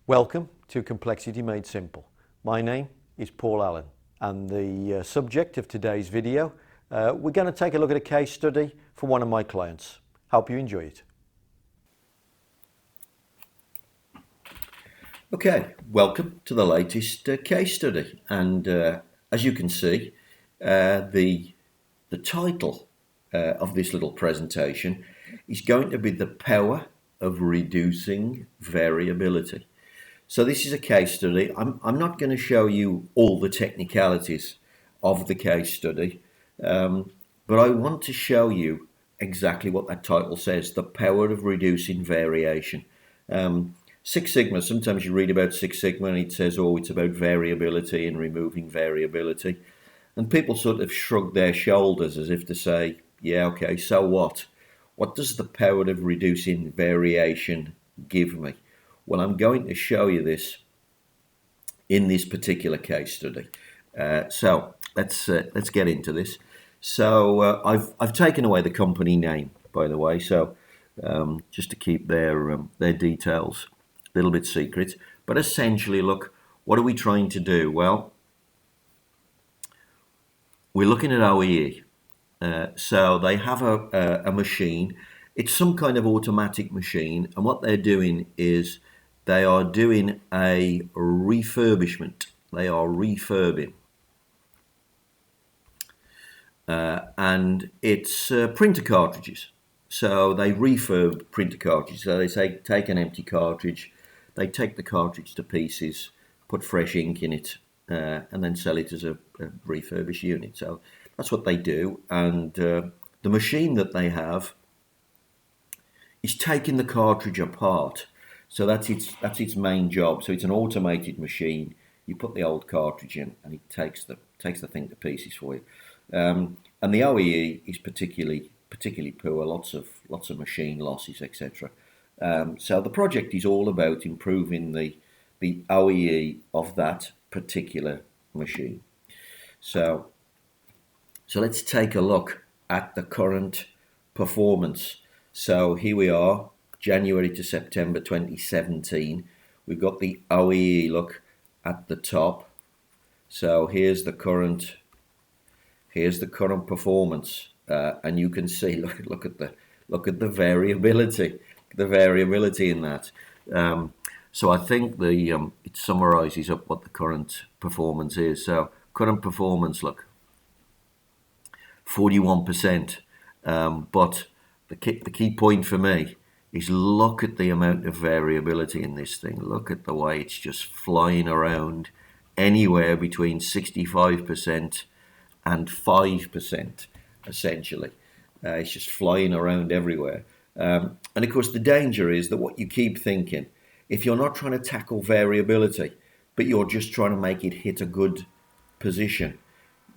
Welcome to Complexity Made Simple. My name is Paul Allen, and the subject of today's video, we're going to take a look at a case study for one of my clients. Hope you enjoy it. Okay, welcome to the latest case study, and as you can see, the title of this little presentation is going to be the power of reducing variability. So this is a case study. I'm not going to show you all the technicalities of the case study, but I want to show you exactly what that title says, the power of reducing variation. Six Sigma, sometimes you read about Six Sigma and it says, oh, it's about variability and removing variability. And people sort of shrug their shoulders as if to say, yeah, okay, so what? What does the power of reducing variation give me? Well, I'm going to show you this in this particular case study. So let's get into this. So I've taken away the company name, by the way, so just to keep their details a little bit secret. But essentially, look, what are we trying to do? Well, we're looking at OEE. So they have a machine. It's some kind of automatic machine, and what they're doing is they are doing a refurbishment. They are refurbing. And it's printer cartridges. So they refurb printer cartridges. So they say take an empty cartridge, they take the cartridge to pieces, put fresh ink in it, and then sell it as a refurbished unit. So that's what they do. And the machine that they have is taking the cartridge apart. So that's its main job. So it's an automated machine. You put the old cartridge in, and it takes the thing to pieces for you. And the OEE is particularly poor. Lots of machine losses, etc. So the project is all about improving the OEE of that particular machine. So let's take a look at the current performance. So here we are, January to September 2017. We've got the OEE look at the top. So here's the current performance, and you can see look at the variability in that. So I think it summarizes up what the current performance is. So current performance, look, 41%. But the key point for me is look at the amount of variability in this thing. Look at the way it's just flying around anywhere between 65% and 5%, essentially. It's just flying around everywhere. And of course, the danger is that what you keep thinking, if you're not trying to tackle variability, but you're just trying to make it hit a good position,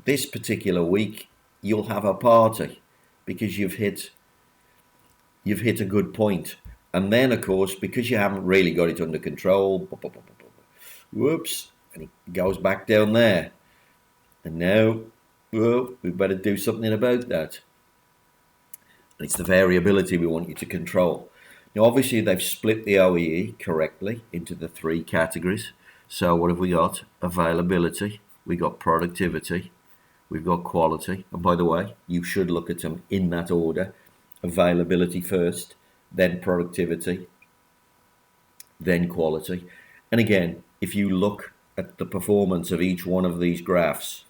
this particular week, you'll have a party because you've hit a good point. And then, of course, because you haven't really got it under control, whoops, and it goes back down there. And now, well, we better do something about that. And it's the variability we want you to control. Now, obviously, they've split the OEE correctly into the three categories. So what have we got? Availability, we got productivity, we've got quality. And by the way, you should look at them in that order. Availability first, then productivity, then quality. And again, if you look at the performance of each one of these graphs,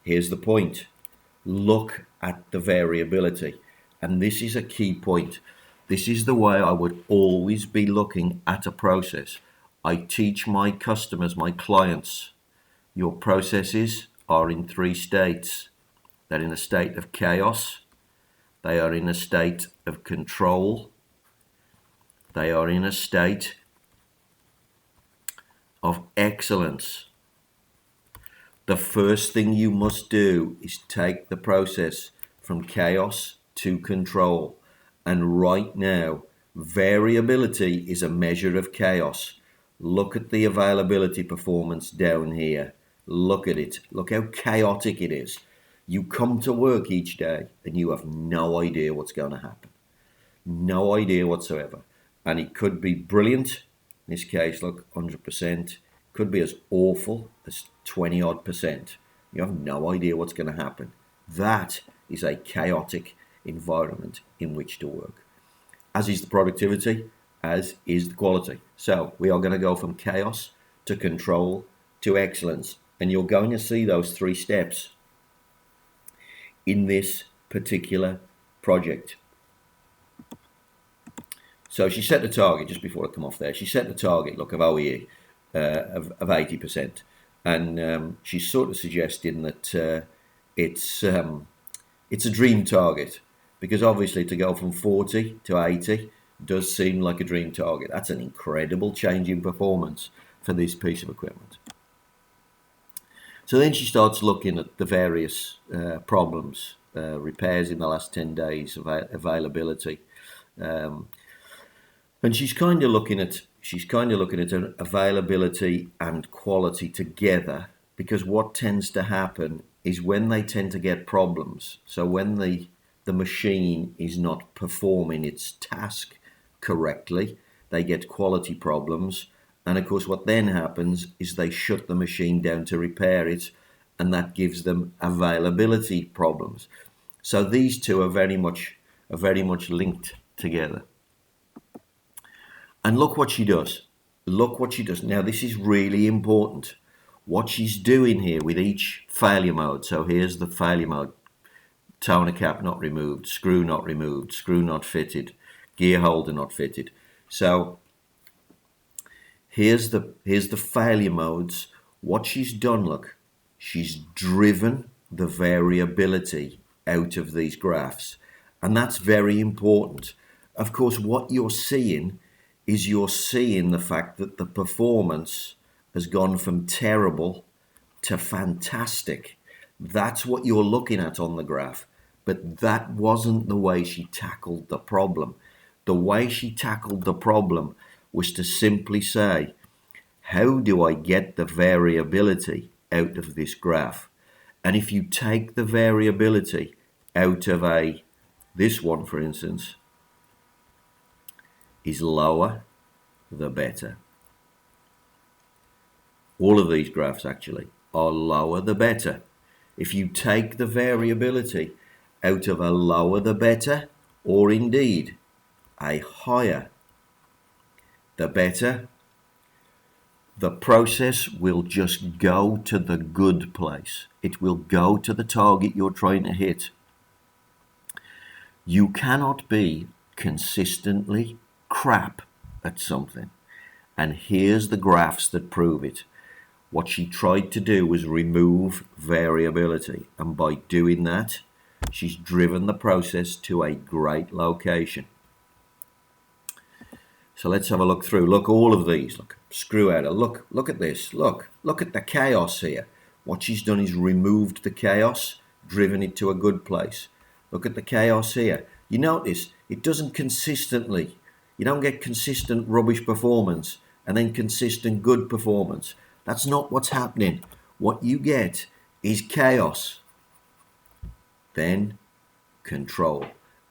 here's the point. Look at the variability. And this is a key point. This is the way I would always be looking at a process. I teach my customers, my clients, your processes are in three states. They're in a state of chaos. They are in a state of control. They are in a state of excellence. The first thing you must do is take the process from chaos to control. And right now, variability is a measure of chaos. Look at the availability performance down here. Look at it. Look how chaotic it is. You come to work each day and you have no idea what's going to happen. No idea whatsoever. and it could be brilliant. In this case, look, 100%. Could be as awful as 20 odd percent. You have no idea what's going to happen. That is a chaotic environment in which to work. As is the productivity, as is the quality. So we are going to go from chaos to control to excellence. And you're going to see those 3 steps in this particular project. So she set the target, just before I come off there, she set the target, look, of OEE of 80%. And she's sort of suggesting that it's a dream target, because obviously to go from 40 to 80 does seem like a dream target. That's an incredible change in performance for this piece of equipment. So then she starts looking at the various problems, repairs in the last 10 days, availability. And she's kind of looking at availability and quality together, because what tends to happen is when they tend to get problems, so when the machine is not performing its task correctly, they get quality problems. And of course what then happens is they shut the machine down to repair it, and that gives them availability problems. So these two are very much linked together. And look what she does. Look what she does. Now this is really important. What she's doing here with each failure mode. So here's the failure mode. Toner cap not removed, screw not fitted, gear holder not fitted. So here's the failure modes. What she's done, look, she's driven the variability out of these graphs. And that's very important. Of course, what you're seeing is the fact that the performance has gone from terrible to fantastic. That's what you're looking at on the graph. But that wasn't the way she tackled the problem. The way she tackled the problem was to simply say, how do I get the variability out of this graph? And if you take the variability out of this one, for instance, is lower, the better. All of these graphs actually are lower, the better. If you take the variability out of a lower, the better, or indeed a higher, the better, the process will just go to the good place. It will go to the target you're trying to hit. You cannot be consistently crap at something. And here's the graphs that prove it. What she tried to do was remove variability. And by doing that, she's driven the process to a great location. So let's have a look through. Look, all of these. Look, screw outer. Look at this. Look at the chaos here. What she's done is removed the chaos, driven it to a good place. Look at the chaos here. You notice it doesn't consistently. You don't get consistent rubbish performance and then consistent good performance. That's not what's happening. What you get is chaos, then control.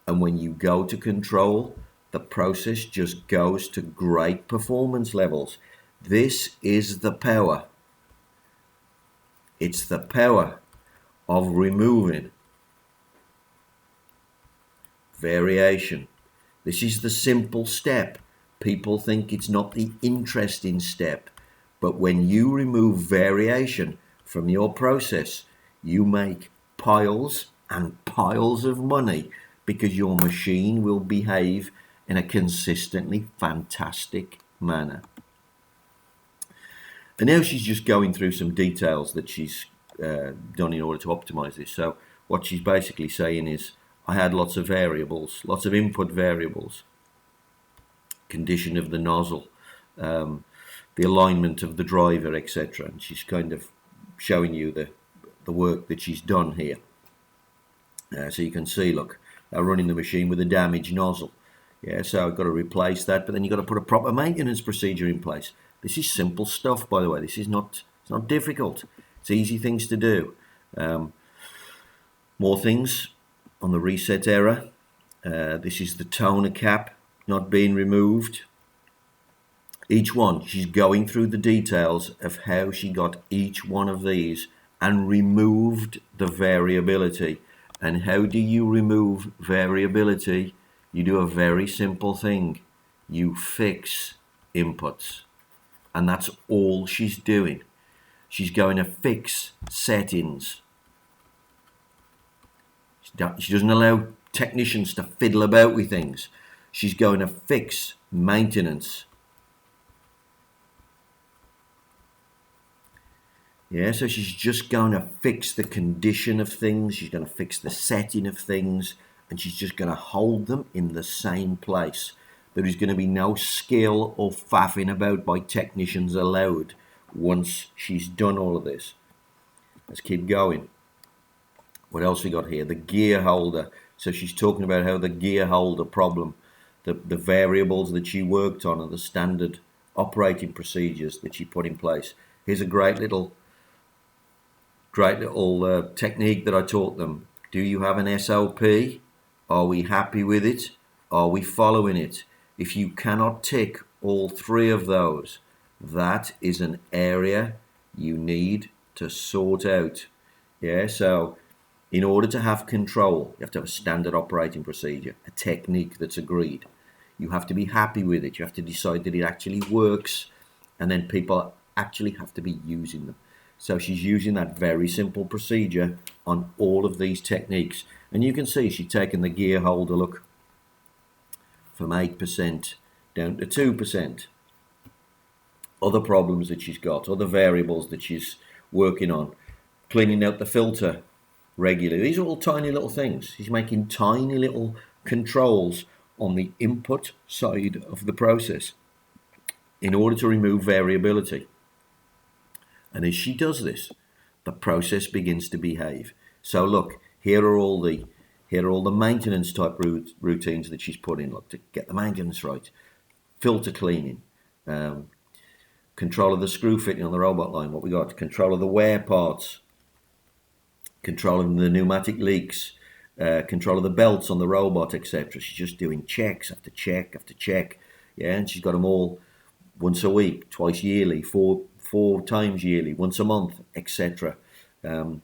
And when you go to control, the process just goes to great performance levels. This is the power. It's the power of removing variation. This is the simple step. People think it's not the interesting step. But when you remove variation from your process, you make piles and piles of money, because your machine will behave in a consistently fantastic manner. And now she's just going through some details that she's done in order to optimize this. So what she's basically saying is, I had lots of variables, lots of input variables, condition of the nozzle, the alignment of the driver, etc. And she's kind of showing you the work that she's done here. So you can see, look, they're running the machine with a damaged nozzle. Yeah, so I've got to replace that, but then you've got to put a proper maintenance procedure in place. This is simple stuff, by the way. This is not, it's not difficult. It's easy things to do. More things on the reset error. This is the toner cap not being removed. Each one, she's going through the details of how she got each one of these and removed the variability. And how do you remove variability? You do a very simple thing. You fix inputs. And that's all she's doing. She's going to fix settings. She doesn't allow technicians to fiddle about with things. She's going to fix maintenance. Yeah, so she's just going to fix the condition of things. She's going to fix the setting of things, and she's just going to hold them in the same place. There is going to be no skill or faffing about by technicians allowed once she's done all of this. Let's keep going. What else we got here? The gear holder. So she's talking about how the gear holder problem, the variables that she worked on and the standard operating procedures that she put in place. Here's a great little technique that I taught them. Do you have an SOP? Are we happy with it? Are we following it? If you cannot tick all three of those, that is an area you need to sort out. Yeah, so in order to have control, you have to have a standard operating procedure, a technique that's agreed. You have to be happy with it. You have to decide that it actually works, and then people actually have to be using them. So she's using that very simple procedure on all of these techniques. And you can see she's taken the gear holder, look, from 8% down to 2%. Other problems that she's got, other variables that she's working on, cleaning out the filter regularly. These are all tiny little things. She's making tiny little controls on the input side of the process in order to remove variability. And as she does this, the process begins to behave. So look, here are all the maintenance type routines that she's put in. Look, to get the maintenance right, filter cleaning, control of the screw fitting on the robot line. What we got? Control of the wear parts, controlling the pneumatic leaks, control of the belts on the robot, etc. She's just doing checks after check after check. Yeah, and she's got them all once a week, twice yearly, four times yearly, once a month, etc. And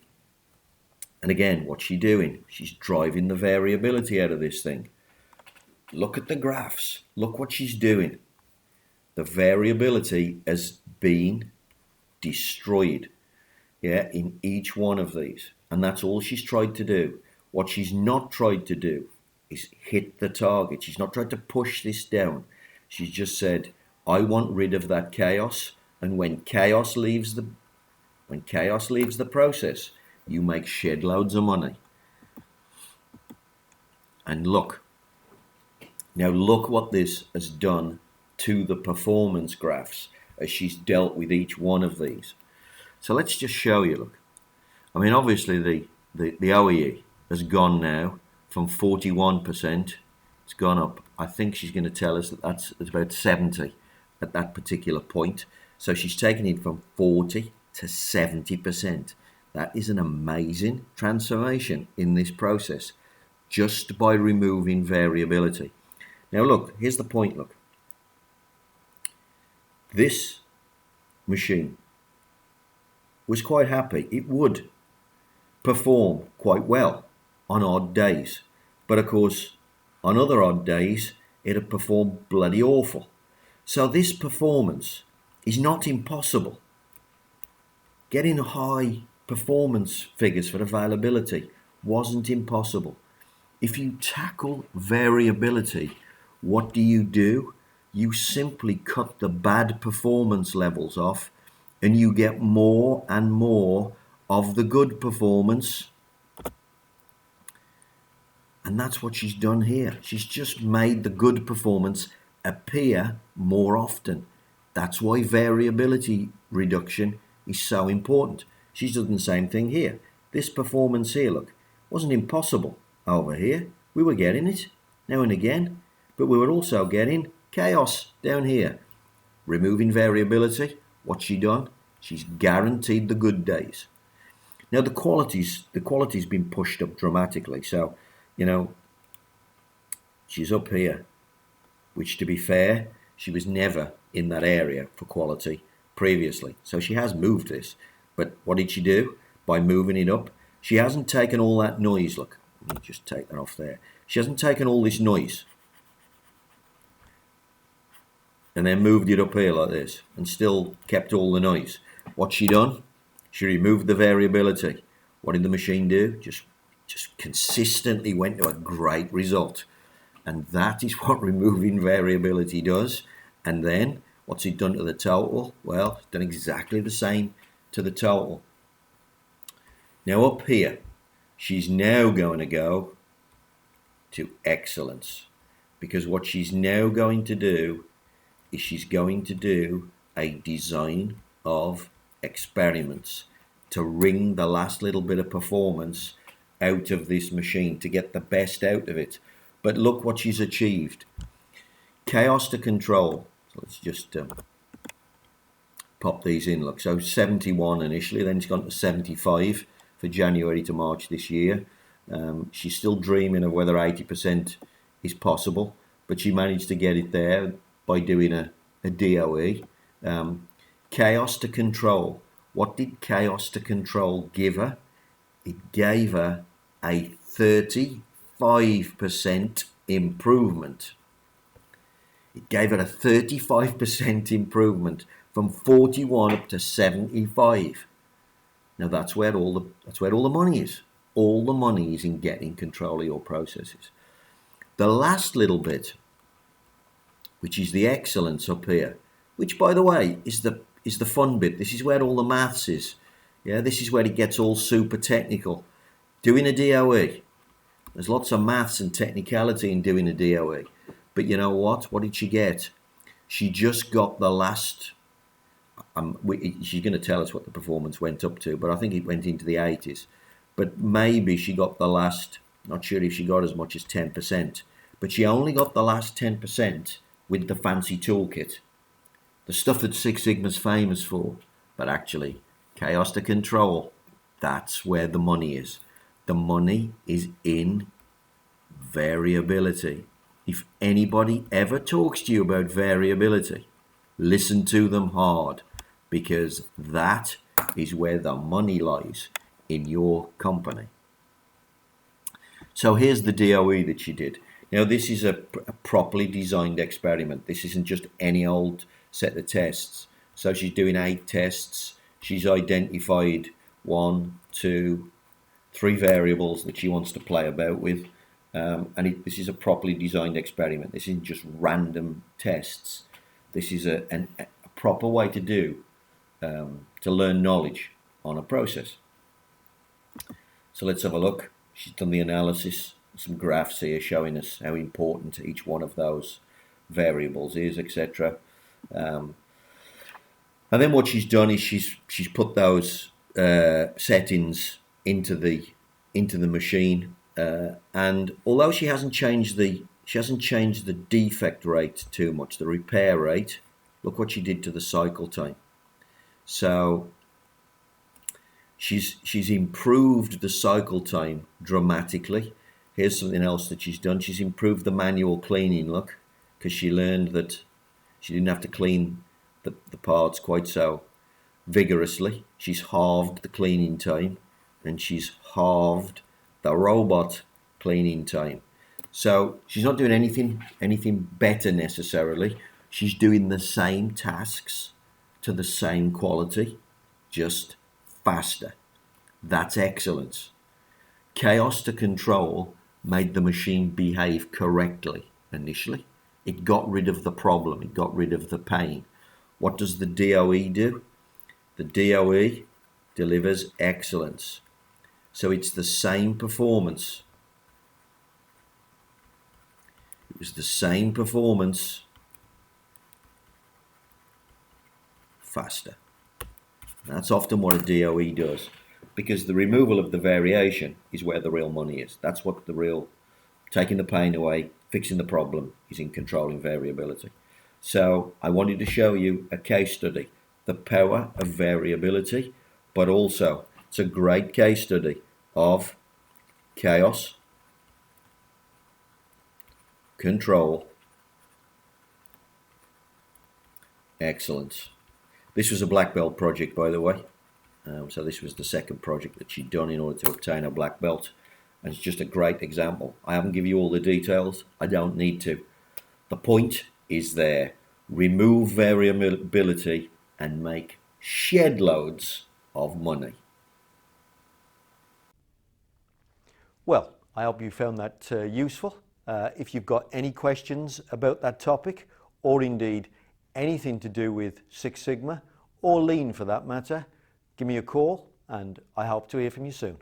again, what's she doing? She's driving the variability out of this thing. Look at the graphs. Look what she's doing. The variability has been destroyed, yeah, in each one of these. And that's all she's tried to do. What she's not tried to do is hit the target. She's not tried to push this down. She's just said, I want rid of that chaos. And when chaos leaves the process, you make shed loads of money. And look what this has done to the performance graphs as she's dealt with each one of these. So let's just show you, look. I mean, obviously the OEE has gone now from 41%. It's gone up. I think she's going to tell us that that's about 70 at that particular point. So she's taken it from 40 to 70%. That is an amazing transformation in this process just by removing variability. Now look, here's the point, look. This machine was quite happy. It would perform quite well on odd days. But of course, on other odd days, it'd perform bloody awful. So this performance is not impossible. Getting high performance figures for availability wasn't impossible. If you tackle variability, what do? You simply cut the bad performance levels off and you get more and more of the good performance. And that's what she's done here. She's just made the good performance appear more often. That's why variability reduction is so important. She's done the same thing here. This performance here, look, wasn't impossible over here. We were getting it now and again, but we were also getting chaos down here. Removing variability, what's she done? She's guaranteed the good days. Now the quality's been pushed up dramatically. So, you know, she's up here. which, to be fair, she was never in that area for quality previously. So she has moved this. But what did she do? By moving it up, she hasn't taken all that noise. Look, let me just take that off there. She hasn't taken all this noise and then moved it up here like this and still kept all the noise. What's she done? She removed the variability. What did the machine do? Just consistently went to a great result. And that is what removing variability does. And then what's it done to the total? Well, it's done exactly the same to the total. Now up here, she's now going to go to excellence, because what she's now going to do is she's going to do a design of experiments to wring the last little bit of performance out of this machine, to get the best out of it. But look what she's achieved. Chaos to control. So let's just pop these in. Look, so 71 initially, then it's gone to 75 for January to March this year. She's still dreaming of whether 80% is possible, but she managed to get it there by doing a DOE. Chaos to control. What did chaos to control give her? It gave her a 35% improvement. It gave her a 35% improvement from 41 up to 75. Now that's where all the money is. All the money is in getting control of your processes. The last little bit, which is the excellence up here, which, by the way, is the fun bit. This is where all the maths is. Yeah, this is where it gets all super technical. Doing a DOE. There's lots of maths and technicality in doing a DOE. But you know what? What did she get? She just got the last. She's going to tell us what the performance went up to, but I think it went into the 80s. But maybe she got the last. Not sure if she got as much as 10%. But she only got the last 10% with the fancy toolkit. The stuff that Six Sigma's famous for. But actually, chaos to control, that's where the money is. The money is in variability. If anybody ever talks to you about variability, listen to them hard, because that is where the money lies in your company. So here's the DOE that she did. Now this is a properly designed experiment. This isn't just any old set of tests. So she's doing 8 tests. She's identified 1, 2, 3 variables that she wants to play about with. This is a properly designed experiment. This isn't just random tests. This is a proper way to do, to learn knowledge on a process. So let's have a look. She's done the analysis, some graphs here showing us how important each one of those variables is, etc. And then what she's done is she's put those settings into the machine, and although she hasn't changed the defect rate too much, the repair rate. Look what she did to the cycle time. So she's improved the cycle time dramatically. Here's something else that she's done. She's improved the manual cleaning, look, because she learned that she didn't have to clean the parts quite so vigorously. She's halved the cleaning time, and she's halved the robot cleaning time. So she's not doing anything better necessarily. She's doing the same tasks to the same quality, just faster. That's excellence. Chaos to control made the machine behave correctly initially. It got rid of the problem. It got rid of the pain. What does the DOE do? The DOE delivers excellence. So it's the same performance. It was the same performance, faster. That's often what a DOE does, because the removal of the variation is where the real money is. That's what the real, taking the pain away, fixing the problem, is in controlling variability. So I wanted to show you a case study, the power of variability, but also it's a great case study of chaos, control, Excellent. This was a black belt project, by the way. So this was the second project that she'd done in order to obtain a black belt. And it's just a great example. I haven't given you all the details. I don't need to. The point is there. Remove variability and make shed loads of money. Well, I hope you found that useful. If you've got any questions about that topic, or indeed anything to do with Six Sigma or Lean for that matter, give me a call and I hope to hear from you soon.